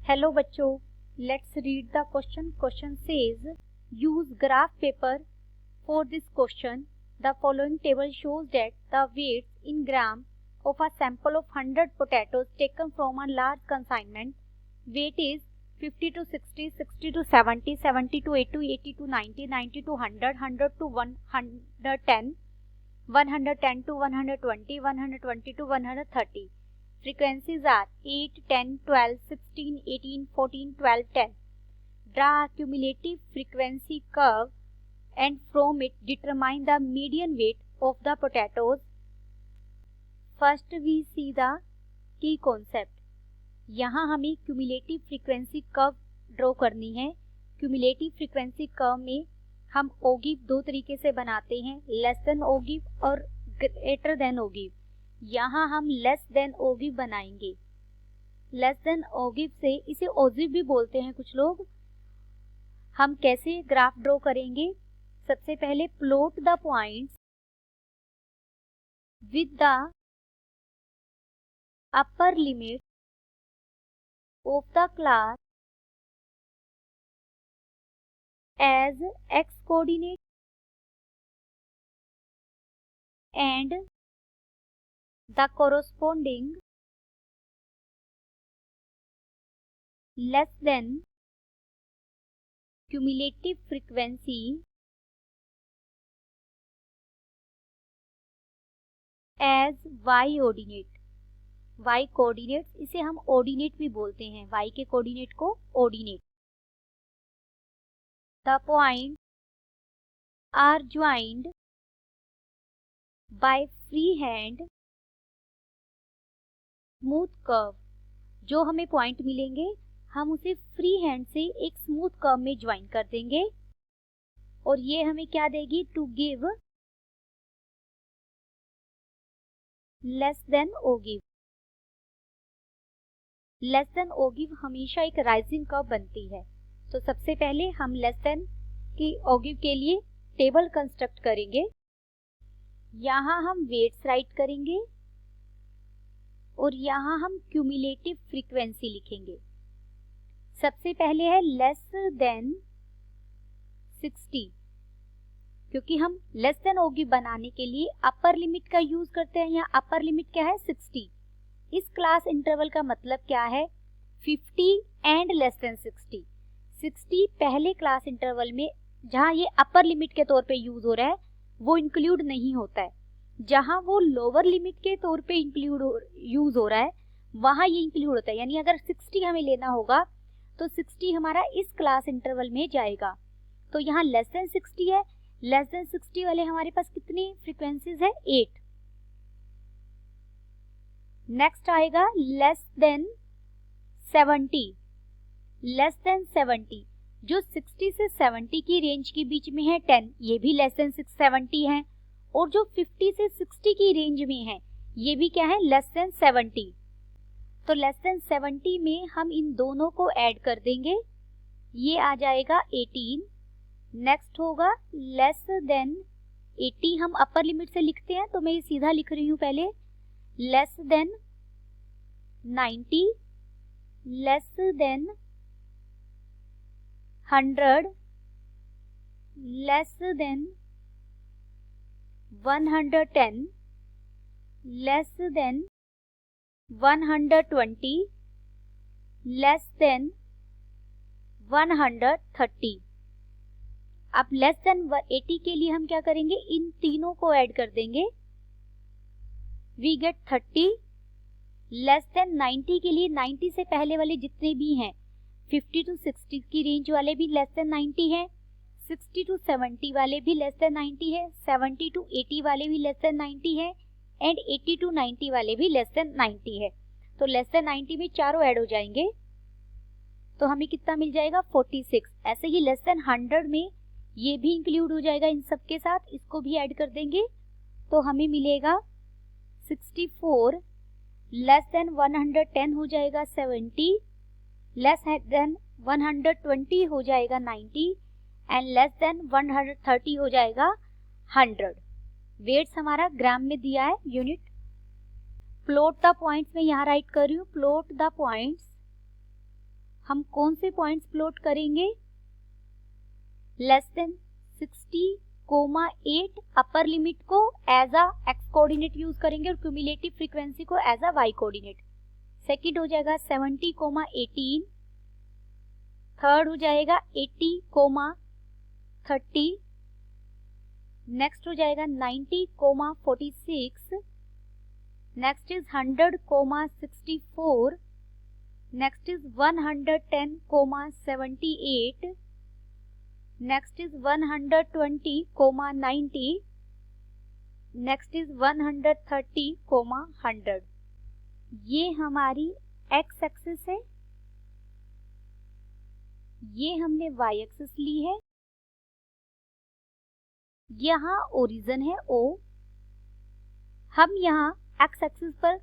Hello बच्चों, let's read the question. Question says, use graph paper for this question. The following table shows that the weights in gram of a sample of 100 potatoes taken from a large consignment. Weight is 50 to 60, 60 to 70, 70 to 80, 80 to 90, 90 to 100, 100 to 110, 110 to 120, 120 to 130. Frequencies are 8, 10, 12, 16, 18, 14, 12, 10. Draw a cumulative frequency curve and from it determine the median weight of the potatoes. First we see the key concept. यहाँ हमें cumulative frequency curve draw करनी है. Cumulative frequency curve में हम ओगिव दो तरीके से बनाते हैं, लेस देन ओगिव और ग्रेटर देन ओगिव. यहाँ हम लेस देन ओगिव बनाएंगे. लेस देन ओगिव से इसे ओजिव भी बोलते हैं कुछ लोग. हम कैसे ग्राफ ड्रॉ करेंगे? सबसे पहले plot the points with the upper limit of the class as x coordinate and the corresponding less than cumulative frequency as y ordinate. y coordinate, इसे हम ऑर्डिनेट भी बोलते हैं. y के कोऑर्डिनेट को ordinate. The point are joined by free hand smooth curve. जो हमें point मिलेंगे हम उसे फ्री हैंड से एक स्मूथ कर्व में ज्वाइन कर देंगे और ये हमें क्या देगी? To give less than ogive. Less than ogive हमेशा एक राइजिंग कर्व बनती है. तो सबसे पहले हम लेस देन की ओगिव के लिए टेबल कंस्ट्रक्ट करेंगे. यहाँ हम वेट्स राइट करेंगे और यहाँ हम क्यूमुलेटिव फ्रीक्वेंसी लिखेंगे. सबसे पहले है लेस देन 60, क्योंकि हम लेस देन ओगिव बनाने के लिए अपर लिमिट का यूज करते हैं. यहाँ अपर लिमिट क्या है? 60. इस क्लास इंटरवल का मतलब क्या है? 50 एंड लेस देन 60. 60 पहले क्लास इंटरवल में जहां ये अपर लिमिट के तौर पे यूज हो रहा है वो इंक्लूड नहीं होता है. जहां वो लोअर लिमिट के तौर पे यूज हो रहा है वहां ये इंक्लूड होता है. यानी अगर 60 हमें लेना होगा तो 60 हमारा इस क्लास इंटरवल में जाएगा. तो यहाँ लेस देन 60 है. लेस देन 60 वाले हमारे पास कितनी फ्रीक्वेंसीज है? 8. नेक्स्ट आएगा लेस देन 70. लेस देन 70 जो 60 से 70 की रेंज के बीच में है 10, ये भी लेस देन 70 है. और जो 50 से 60 की रेंज में है ये भी क्या है? Less than 70. तो लेस देन 70 में हम इन दोनों को ऐड कर देंगे, ये आ जाएगा 18. नेक्स्ट होगा लेस देन 80. हम अपर लिमिट से लिखते हैं तो मैं ये सीधा लिख रही हूं पहले. Less than 90, less than 100, less than 110, less than 120, less than 130. अब लेस देन 80 के लिए हम क्या करेंगे? इन तीनों को ऐड कर देंगे, वी गेट 30. लेस देन 90 के लिए 90 से पहले वाले जितने भी हैं 50 टू 60 की रेंज वाले भी लेस देन 90 है. 60 टू 70 वाले भी लेस देन 90 है. 70 टू 80 वाले भी लेस देन 90 है एंड 80 टू 90 वाले भी लेस देन 90 है. तो लेस देन 90 में चारों ऐड हो जाएंगे तो हमें कितना मिल जाएगा? 46. ऐसे ही लेस देन 100 में ये भी इंक्लूड हो जाएगा इन सब के साथ, इसको भी ऐड कर देंगे तो हमें मिलेगा 64. लेस देन 110 हो जाएगा 70, लेस देन 120 हो जाएगा 90 एंड लेस देन 130 हो जाएगा 100. वेट्स हमारा ग्राम में दिया है, यूनिट. प्लॉट द पॉइंट्स में यहाँ राइट कर रही हूँ. प्लॉट द पॉइंट्स हम कौन से पॉइंट्स प्लॉट करेंगे? लेस देन 60,8 अपर लिमिट को as a X coordinate use करेंगे और क्यूमुलेटिव फ्रीक्वेंसी को as a Y coordinate. Second हो जाएगा 70,18, थर्ड हो जाएगा 80,30, नेक्स्ट हो जाएगा 90,46, next is 100,64, next is 110,78, next is 120,90, next is 130,100। ये हमारी एक्स एक्सिस है, ये हमने वाई एक्सिस ली है, यहाँ ओरिजिन है O। हम यहाँ एक्स एक्सिस पर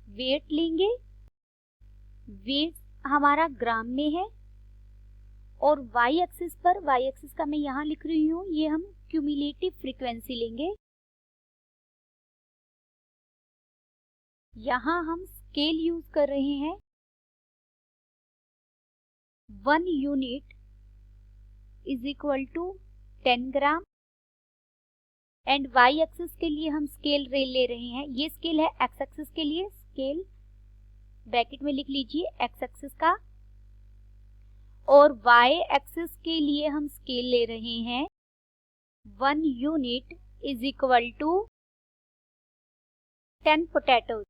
वेट लेंगे, वेट हमारा ग्राम में है, और वाई एक्सिस पर, वाई एक्सिस का मैं यहाँ लिख रही हूँ, ये हम क्यूमुलेटिव फ्रीक्वेंसी लेंगे। यहाँ हम स्केल यूज कर रहे हैं, 1 unit is equal to 10 gram, and Y axis के लिए हम स्केल ले रहे हैं, ये स्केल है एक्स एक्सिस के लिए, स्केल ब्रैकेट में लिख लीजिए एक्स एक्सिस का, और वाई एक्सिस के लिए हम स्केल ले रहे हैं 1 unit is equal to 10 potatoes.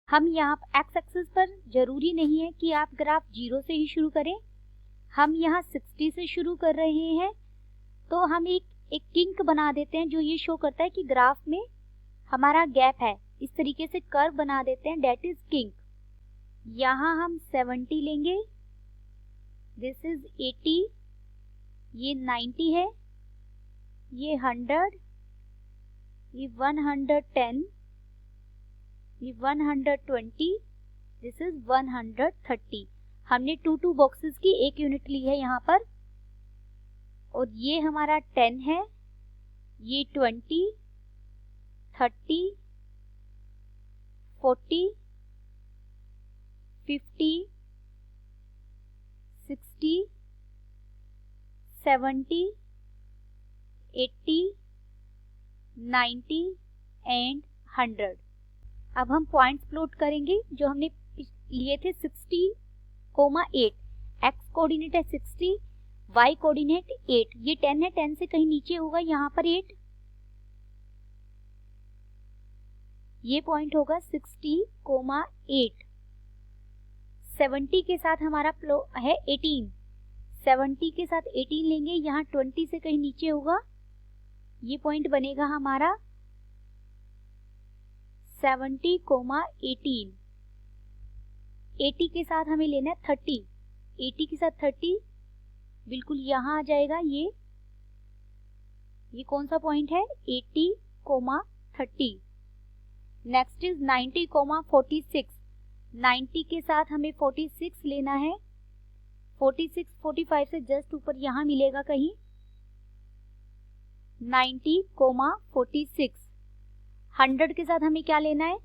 हम यहाँ एक्स एक्सिस पर जरूरी नहीं है कि आप ग्राफ 0 से ही शुरू करें, हम यहाँ 60 से शुरू कर रहे हैं, तो हम एक किंक बना देते हैं जो ये शो करता है कि ग्राफ में हमारा गैप है, इस तरीके से कर्व बना देते हैं, डेट इज किंक। यहाँ हम 70 लेंगे, दिस इज 80, ये 90 है, ये 100, ये 110, ये 120, दिस इज 130। हमने 2 बॉक्सेस की एक यूनिट ली है यहाँ पर, और ये हमारा 10 है, ये 20, 30, 40, 50, 60, 70, 80, 90 एंड 100। अब हम पॉइंट्स प्लॉट करेंगे जो हमने लिए थे 60,8, एक्स कोऑर्डिनेट है 60, वाई कोऑर्डिनेट 8, ये 10 है, 10 से कहीं नीचे होगा यहाँ पर 8, ये पॉइंट होगा 60,8। 70 के साथ हमारा है 18, 70 के साथ 18 लेंगे, यहाँ 20 से कहीं नीचे होगा, ये पॉइंट बनेगा हमारा 70,18। 80 के साथ हमें लेना है 30, 80 के साथ 30 बिल्कुल यहाँ आ जाएगा, ये कौन सा पॉइंट है 80,30। नेक्स्ट इज 90,46, 90 के साथ हमें 46 लेना है, 46 45 से जस्ट ऊपर यहाँ मिलेगा कहीं, 90,46। 100 के साथ हमें क्या लेना है,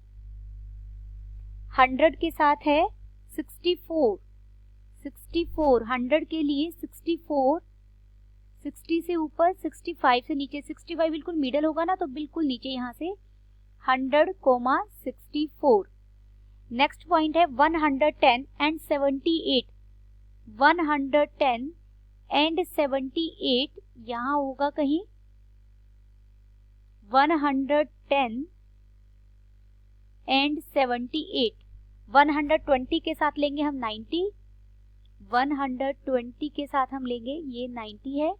100 के साथ है 64, 100 के लिए 64, 60 से ऊपर, 65 से नीचे, 65 बिल्कुल मिडल होगा ना, तो बिल्कुल नीचे यहाँ से 100,64। नेक्स्ट पॉइंट है 110 एंड 78, 110 एंड 78 यहाँ होगा कहीं, 110 एंड 78। 120 के साथ लेंगे हम 90, 120 के साथ हम लेंगे, ये 90 है,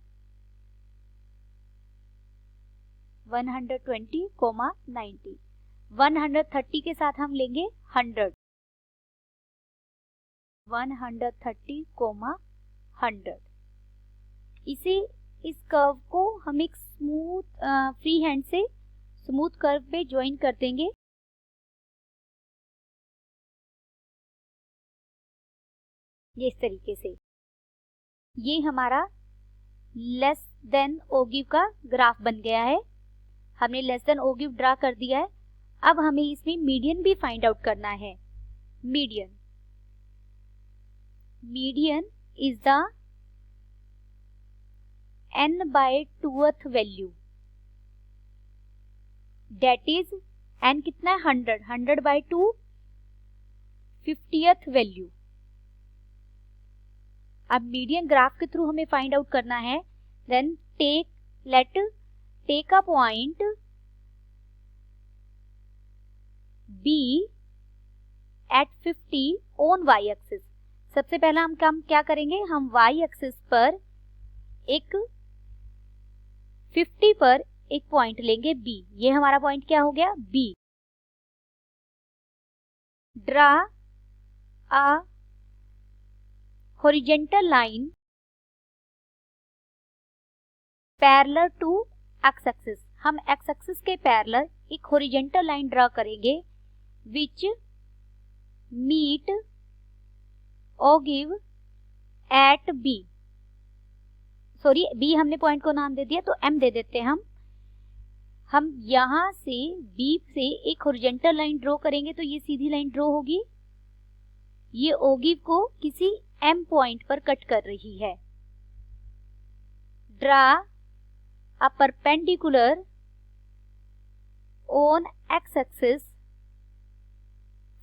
120,90। 130 के साथ हम लेंगे 100, 130,100। इस कर्व को हम एक स्मूथ फ्री हैंड से स्मूथ कर्व पे ज्वाइन कर देंगे। ये इस तरीके से, ये हमारा लेस देन ओ गिव का ग्राफ बन गया है। हमने लेस देन ओ गिव ड्रा कर दिया है। अब हमें इसमें मीडियन भी फाइंड आउट करना है। Median median is the n/2th value, that is n कितना है 100, 100/2 50th वैल्यू। अब मीडियन ग्राफ के थ्रू हमें फाइंड आउट करना है। Then take a point B at 50 on y axis. सबसे पहला हम काम क्या करेंगे, हम y एक्सिस पर एक 50 पर एक पॉइंट लेंगे B। ये हमारा पॉइंट क्या हो गया B। Draw a horizontal line parallel to x axis. हम x एक्सिस के पैरेलल एक हॉरिजॉन्टल लाइन ड्रा करेंगे which meet ogive at B। Sorry, B हमने पॉइंट को नाम दे दिया तो M दे देते हैं हम यहां से B से एक हॉरिजॉन्टल लाइन ड्रॉ करेंगे तो ये सीधी लाइन ड्रॉ होगी, ये ओगिव को किसी M पॉइंट पर कट कर रही है। Draw a perpendicular on x axis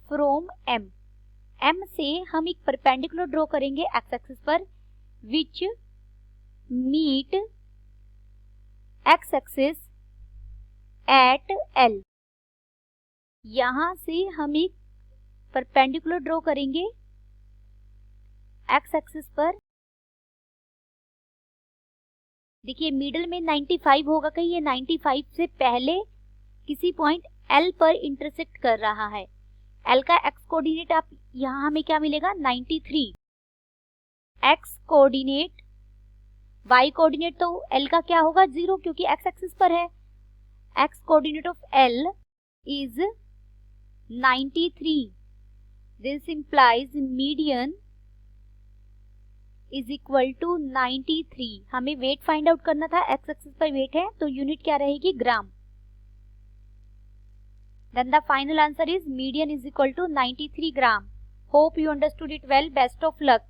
from M से हम एक परपेंडिकुलर ड्रॉ करेंगे x एक्सिस पर which meet x axis at L। यहां से हम एक परपेंडिकुलर ड्रॉ करेंगे x एक्सिस पर। देखिए मिडिल में 95 होगा, कहीं ये 95 से पहले किसी पॉइंट L पर इंटरसेक्ट कर रहा है। L का x कोऑर्डिनेट आप यहां हमें क्या मिलेगा 93, x कोऑर्डिनेट, y कोऑर्डिनेट तो L का क्या होगा 0 क्योंकि x एक्सिस पर है। x coordinate of L is 93। This implies median is equal to 93। हमें वेट फाइंड आउट करना था, x एक्सिस पर वेट है तो यूनिट क्या रहेगी ग्राम। Then the final answer is median is equal to 93 gram. Hope you understood it well. Best of luck.